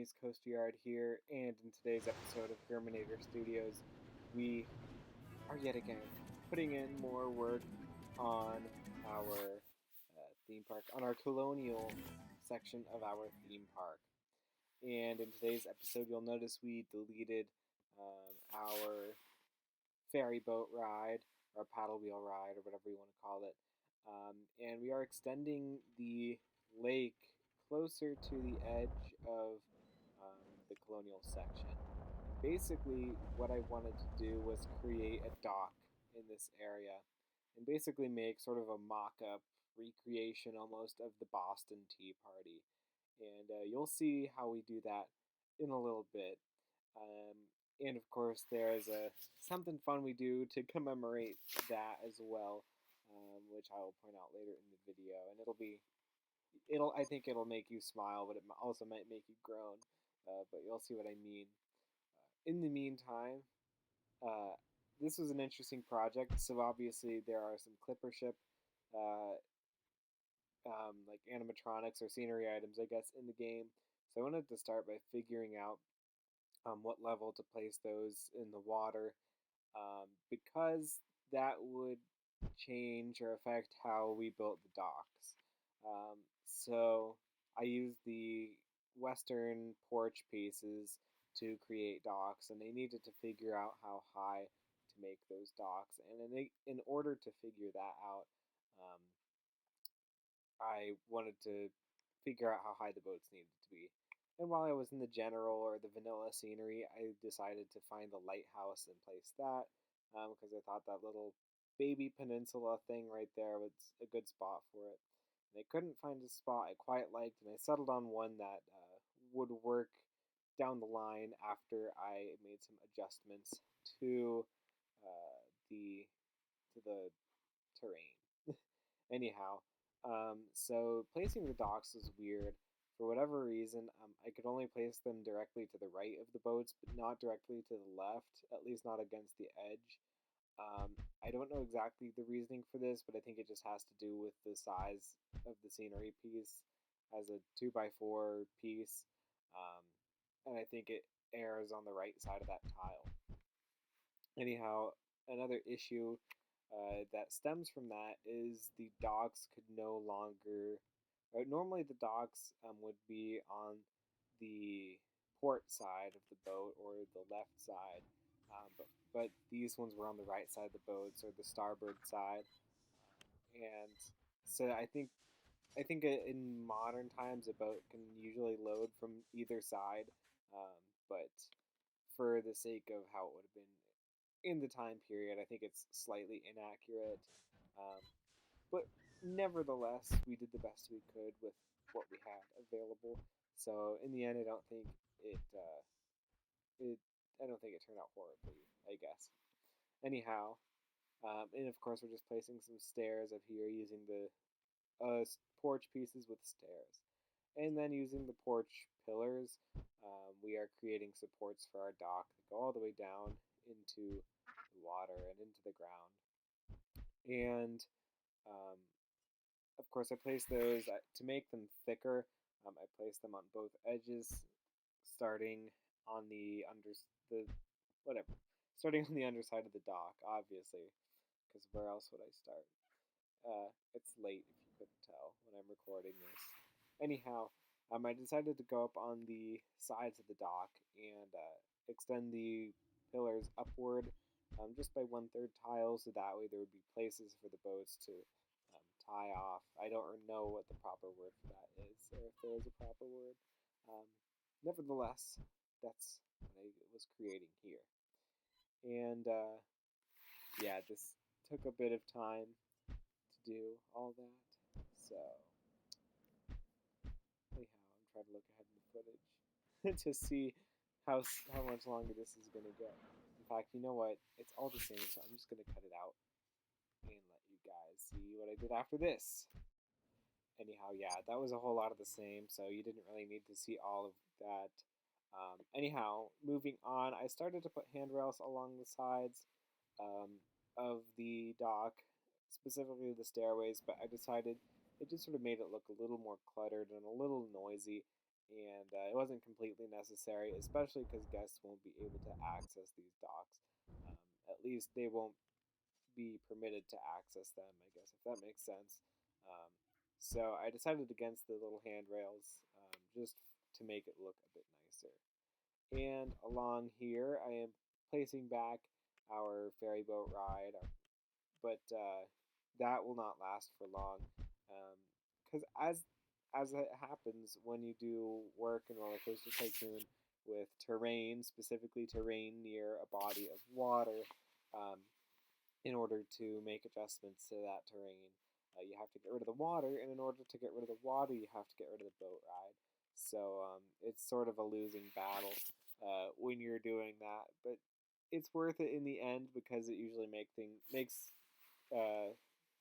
Japanese Coast Yard here, and in today's episode of Germanator Studios, we are yet again putting in more work on our theme park, on our colonial section of our theme park. And in today's episode, you'll notice we deleted our ferry boat ride, or paddle wheel ride, or whatever you want to call it. And we are extending the lake closer to the edge of the colonial section. Basically, what I wanted to do was create a dock in this area and basically make sort of a mock up recreation almost of the Boston Tea Party. And you'll see how we do that in a little bit. Um, and of course, there is something fun we do to commemorate that as well, which I will point out later in the video. And I think it'll make you smile, but it also might make you groan. But you'll see what I mean. In the meantime, uh, this was an interesting project. So obviously there are some clipper ship, uh, like animatronics or scenery items, I guess, in the game. So I wanted to start by figuring out what level to place those in the water, because that would change or affect how we built the docks. So I used the western porch pieces to create docks, and they needed to figure out how high to make those docks. And in order to figure that out, um, I wanted to figure out how high the boats needed to be. And while I was in the general or the vanilla scenery, I decided to find the lighthouse and place that, because I thought that little baby peninsula thing right there was a good spot for it. And I couldn't find a spot I quite liked, and I settled on one that would work down the line after I made some adjustments to the the terrain. Anyhow, so placing the docks was weird. For whatever reason, I could only place them directly to the right of the boats, but not directly to the left, at least not against the edge. I don't know exactly the reasoning for this, but I think it just has to do with the size of the scenery piece as a 2x4 piece, um, and I think it airs on the right side of that tile. Anyhow, another issue that stems from that is the docks could no longer. Normally, the docks would be on the port side of the boat or the left side, but these ones were on the right side of the boats or the starboard side, and so I think in modern times a boat can usually load from either side, but for the sake of how it would have been in the time period, I think it's slightly inaccurate. Um, but nevertheless, we did the best we could with what we had available. So in the end, it I don't think it turned out horribly, I guess. Anyhow, and of course we're just placing some stairs up here using the porch pieces with stairs. And then using the porch pillars, we are creating supports for our dock that go all the way down into the water and into the ground. And um, of course, I place those to make them thicker. I place them on both edges, starting on the whatever, starting on the underside of the dock, obviously, because where else would I start? It's late if you couldn't tell when I'm recording this. Anyhow, I decided to go up on the sides of the dock and extend the pillars upward, just by 1/3 tiles, so that way there would be places for the boats to tie off. I don't know what the proper word for that is, or if there is a proper word. Um, Nevertheless, that's what I was creating here. And yeah, this took a bit of time to do all that. So, anyhow, I'm trying to look ahead in the footage to see how much longer this is going to go. In fact, you know what? It's all the same, so I'm just going to cut it out and let you guys see what I did after this. Anyhow, yeah, that was a whole lot of the same, so you didn't really need to see all of that. Anyhow, moving on, I started to put handrails along the sides of the dock, specifically the stairways, but I decided it just sort of made it look a little more cluttered and a little noisy, and it wasn't completely necessary, especially because guests won't be able to access these docks. Um, at least they won't be permitted to access them, I guess, if that makes sense. Um, so I decided against the little handrails just to make it look a bit nicer. And along here, I am placing back our ferry boat ride, but that will not last for long. Because as it happens when you do work in Roller Coaster Tycoon with terrain, specifically terrain near a body of water, um, in order to make adjustments to that terrain, you have to get rid of the water, and in order to get rid of the water, you have to get rid of the boat ride. So it's sort of a losing battle when you're doing that, but it's worth it in the end because it usually makes uh,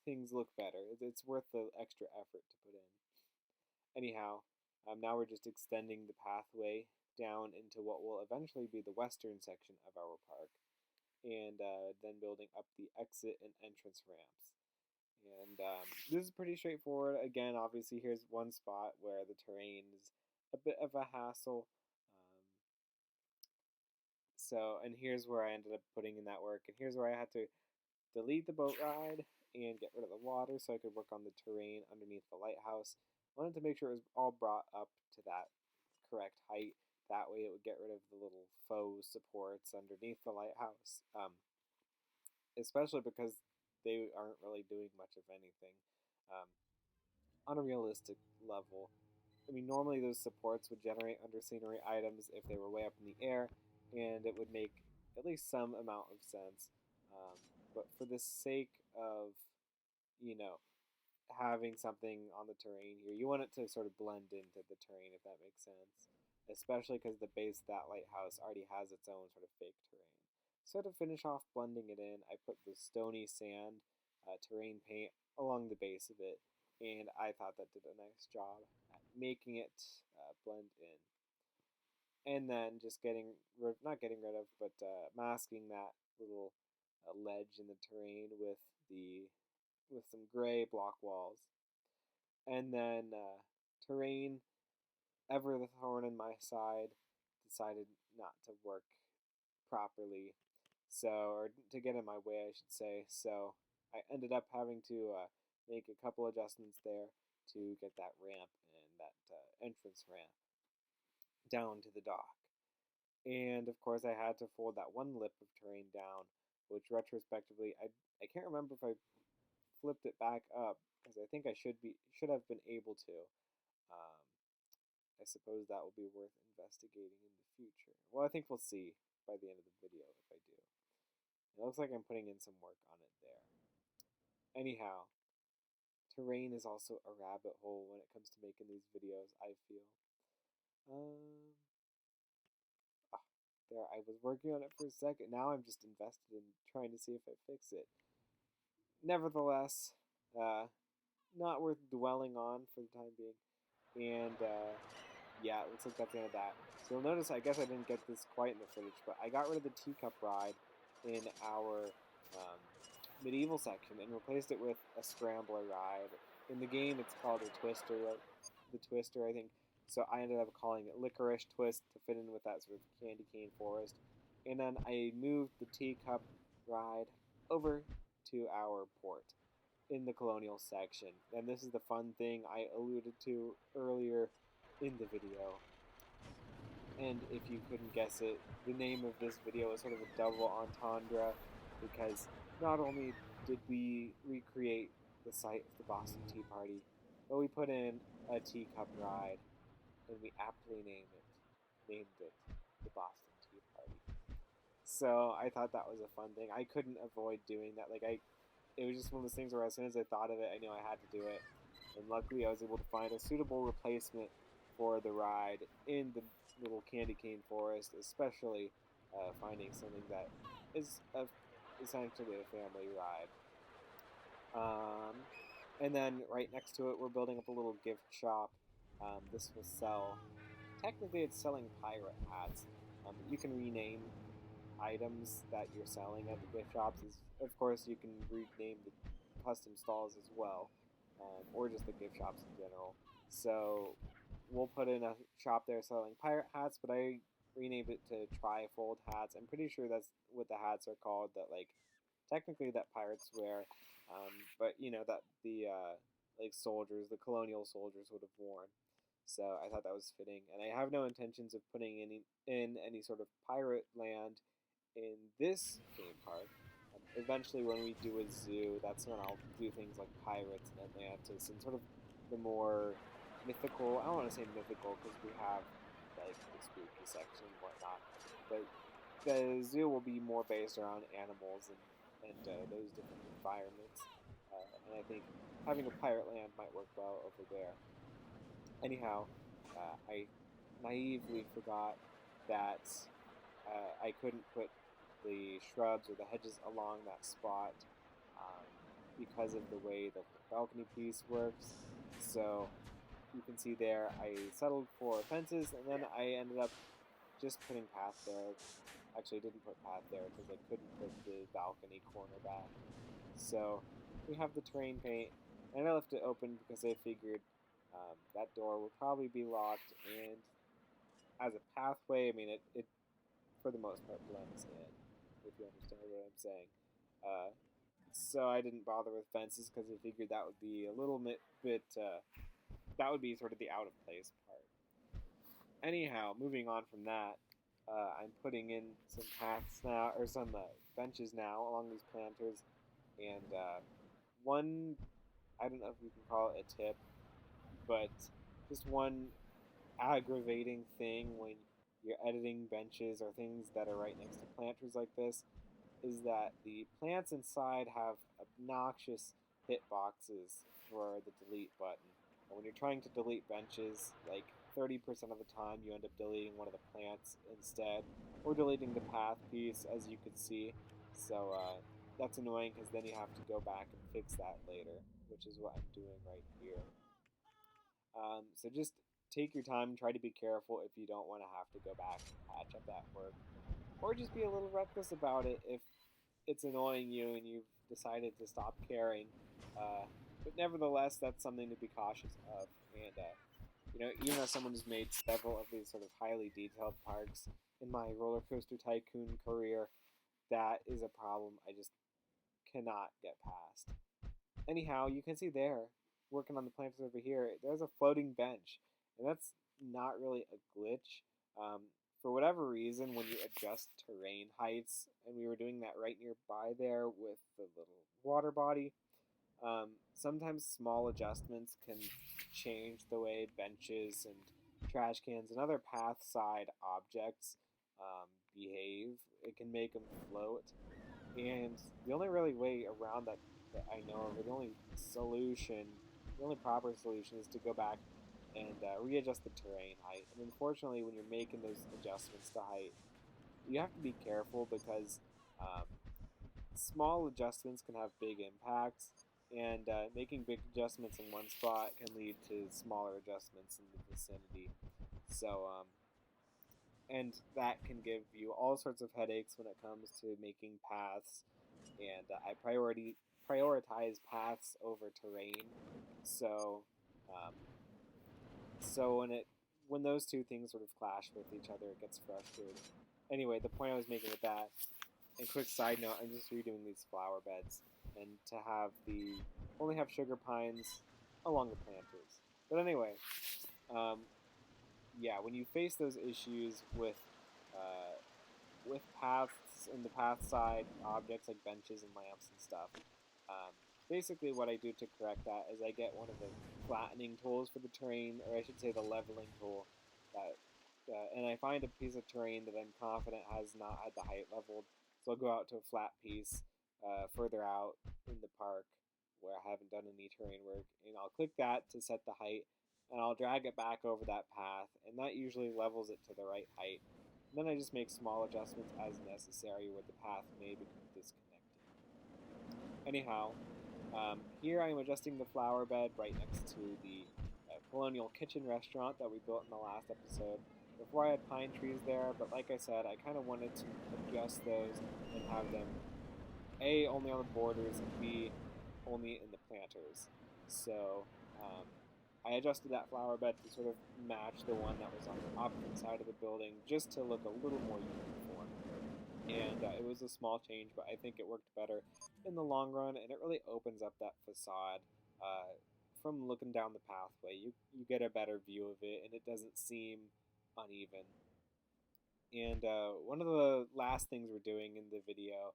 things look better. It's worth the extra effort to put in. Anyhow, now we're just extending the pathway down into what will eventually be the western section of our park, and then building up the exit and entrance ramps. And this is pretty straightforward. Again, obviously, here's one spot where the terrain is a bit of a hassle. And here's where I ended up putting in that work. And here's where I had to delete the boat ride and get rid of the water so I could work on the terrain underneath the lighthouse. I wanted to make sure it was all brought up to that correct height. That way it would get rid of the little faux supports underneath the lighthouse, especially because they aren't really doing much of anything. Um, on a realistic level, I mean, normally those supports would generate under scenery items if they were way up in the air, and it would make at least some amount of sense. Um, but for the sake of, you know, having something on the terrain here, you want it to sort of blend into the terrain, if that makes sense. Especially because the base of that lighthouse already has its own sort of fake terrain. So to finish off blending it in, I put the stony sand terrain paint along the base of it, and I thought that did a nice job at making it blend in. And then just not getting rid of, but masking that little ledge in the terrain with some gray block walls. And then terrain, ever the thorn in my side, decided not to work properly. Or to get in my way, I should say. So I ended up having to make a couple adjustments there to get that ramp and that entrance ramp down to the dock. And of course, I had to fold that one lip of terrain down, which retrospectively, I can't remember if I flipped it back up because I think I should have been able to. Um, I suppose that will be worth investigating in the future. Well, I think we'll see by the end of the video if I do. It looks like I'm putting in some work on it there. Anyhow, terrain is also a rabbit hole when it comes to making these videos, I feel. Um, there, I was working on it for a second. Now I'm just invested in trying to see if I fix it. Nevertheless, not worth dwelling on for the time being. And yeah, it looks like that's the end of that. So you'll notice, I guess I didn't get this quite in the footage, but I got rid of the teacup ride in our medieval section and replaced it with a scrambler ride. In the game, it's called a twister, the twister, I think. So I ended up calling it licorice twist to fit in with that sort of candy cane forest. And then I moved the teacup ride over to our port in the colonial section. And this is the fun thing I alluded to earlier in the video. And if you couldn't guess it, the name of this video is sort of a double entendre because not only did we recreate the site of the Boston Tea Party, but we put in a teacup ride and we aptly named it the Boston Tea Party. So I thought that was a fun thing. I couldn't avoid doing that. It was just one of those things where as soon as I thought of it, I knew I had to do it. And luckily I was able to find a suitable replacement for the ride in the little candy cane forest, especially finding something that is essentially a family ride. And then right next to it, we're building up a little gift shop. This will sell, technically it's selling pirate hats. You can rename items that you're selling at the gift shops. Of course, you can rename the custom stalls as well, or just the gift shops in general. So we'll put in a shop there selling pirate hats, but I renamed it to trifold hats. I'm pretty sure that's what the hats are called. That like technically that pirates wear, but that the like soldiers, the colonial soldiers would have worn. So I thought that was fitting, and I have no intentions of putting any sort of pirate land in this theme park. Eventually, when we do a zoo, that's when I'll do things like pirates and Atlantis and sort of the more mythical. I don't want to say mythical because we have like the spooky section and whatnot, but the zoo will be more based around animals and those different environments. And I think having a pirate land might work well over there. Anyhow, I naively forgot that I couldn't put the shrubs or the hedges along that spot um, because of the way the balcony piece works. So you can see there, I settled for fences, and then I ended up just putting path there. Actually, I didn't put path there because I couldn't put the balcony corner back. So we have the terrain paint, and I left it open because I figured that door would probably be locked, and as a pathway, I mean, it for the most part blends in, if you understand what I'm saying. Uh, so I didn't bother with fences because I figured that would be a little bit that would be sort of the out of place part. Anyhow, moving on from that, I'm putting in some paths now, or some benches now along these planters, and one, I don't know if you can call it a tip, but just one aggravating thing when you're editing benches or things that are right next to planters like this is that the plants inside have obnoxious hitboxes for the delete button. And when you're trying to delete benches, like 30% of the time you end up deleting one of the plants instead, or deleting the path piece, as you can see. So that's annoying because then you have to go back and fix that later, which is what I'm doing right here. So just take your time and try to be careful if you don't want to have to go back and patch up that work. Or just be a little reckless about it if it's annoying you and you've decided to stop caring. But nevertheless, that's something to be cautious of. And, even as someone who's made several of these sort of highly detailed parks in my roller coaster tycoon career, that is a problem I just cannot get past. Anyhow, you can see there, working on the planters over here, there's a floating bench. And that's not really a glitch. Um, for whatever reason, when you adjust terrain heights, and we were doing that right nearby there with the little water body, sometimes small adjustments can change the way benches and trash cans and other path side objects behave. It can make them float. And the only really way around that I know of, or the only proper solution is to go back and readjust the terrain height. And unfortunately, when you're making those adjustments to height, you have to be careful because um, small adjustments can have big impacts, and making big adjustments in one spot can lead to smaller adjustments in the vicinity. So, and that can give you all sorts of headaches when it comes to making paths. And I prioritize paths over terrain. So, um, so when those two things sort of clash with each other, it gets frustrating. Anyway, the point I was making with that, and quick side note, I'm just redoing these flower beds, and to have the only have sugar pines along the planters. But anyway, um, yeah, when you face those issues with paths and the path side objects like benches and lamps and stuff, um, basically what I do to correct that is I get one of the flattening tools for the terrain, or I should say the leveling tool, that and I find a piece of terrain that I'm confident has not had the height leveled, so I'll go out to a flat piece further out in the park where I haven't done any terrain work, and I'll click that to set the height, and I'll drag it back over that path, and that usually levels it to the right height. And then I just make small adjustments as necessary where the path may become disconnected. Anyhow, here I am adjusting the flower bed right next to the colonial kitchen restaurant that we built in the last episode. Before I had pine trees there, but like I said, I kind of wanted to adjust those and have them A, only on the borders, and B, only in the planters. So I adjusted that flower bed to sort of match the one that was on the opposite side of the building, just to look a little more uniform. And it was a small change, but I think it worked better in the long run, and it really opens up that facade. From looking down the pathway, you get a better view of it, and it doesn't seem uneven. And one of the last things we're doing in the video,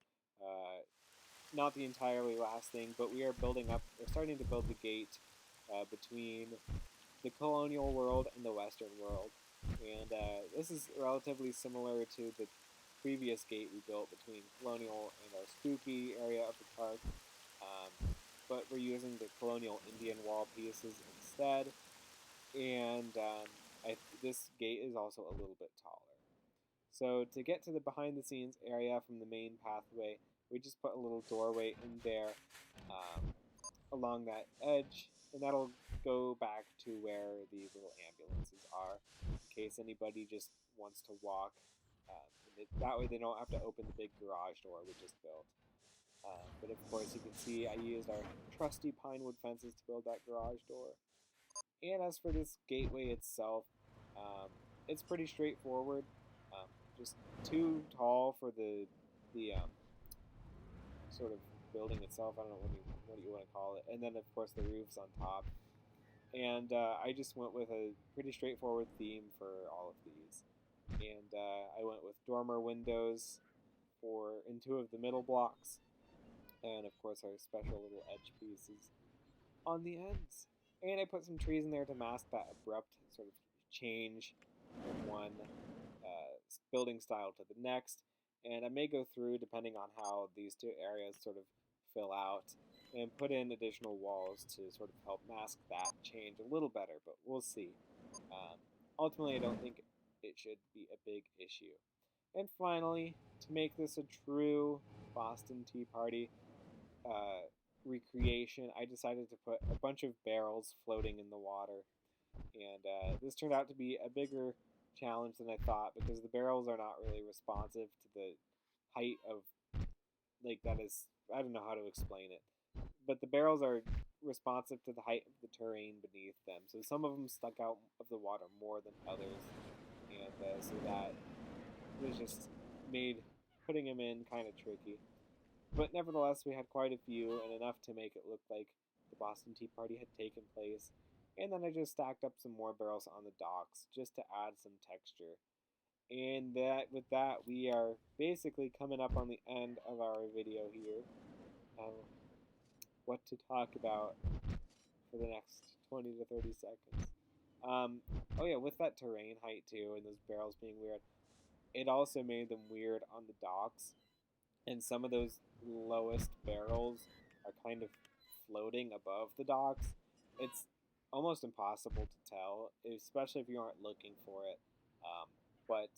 not the entirely last thing, but we are we're starting to build the gate between the colonial world and the western world. And this is relatively similar to the previous gate we built between colonial and our spooky area of the park. But we're using the colonial Indian wall pieces instead. And this gate is also a little bit taller. So to get to the behind the scenes area from the main pathway, we just put a little doorway in there along that edge, and that'll go back to where the little ambulances are, in case anybody just wants to walk. That way they don't have to open the big garage door we just built. But of course, you can see I used our trusty pine wood fences to build that garage door. And as for this gateway itself, it's pretty straightforward. Um, just too tall for the sort of building itself. I don't know what you want to call it. And then of course the roof's on top. And I just went with a pretty straightforward theme for all of these. And I went with dormer windows in two of the middle blocks, and of course our special little edge pieces on the ends. And I put some trees in there to mask that abrupt sort of change from one building style to the next. And I may go through, depending on how these two areas sort of fill out, and put in additional walls to sort of help mask that change a little better, but we'll see. Ultimately, I don't think it should be a big issue. And finally, to make this a true Boston Tea Party recreation, I decided to put a bunch of barrels floating in the water. And this turned out to be a bigger challenge than I thought, because the barrels are not really responsive to the height of, like, that is, I don't know how to explain it. But the barrels are responsive to the height of the terrain beneath them. So some of them stuck out of the water more than others. And so that was just made putting them in kind of tricky. But nevertheless, we had quite a few, and enough to make it look like the Boston Tea Party had taken place. And then I just stacked up some more barrels on the docks just to add some texture. And with that, we are basically coming up on the end of our video here. What to talk about for the next 20 to 30 seconds. Oh yeah, with that terrain height too, and those barrels being weird, it also made them weird on the docks. And some of those lowest barrels are kind of floating above the docks. It's almost impossible to tell, especially if you aren't looking for it. But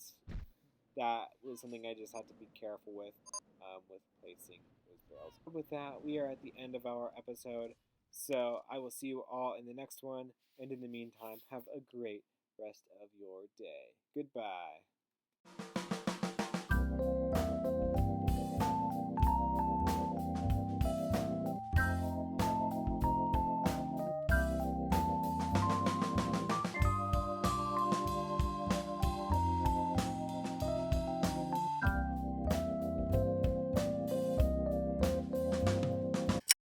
that was something I just had to be careful with placing those barrels. With that, we are at the end of our episode. So I will see you all in the next one. And in the meantime, have a great rest of your day. Goodbye.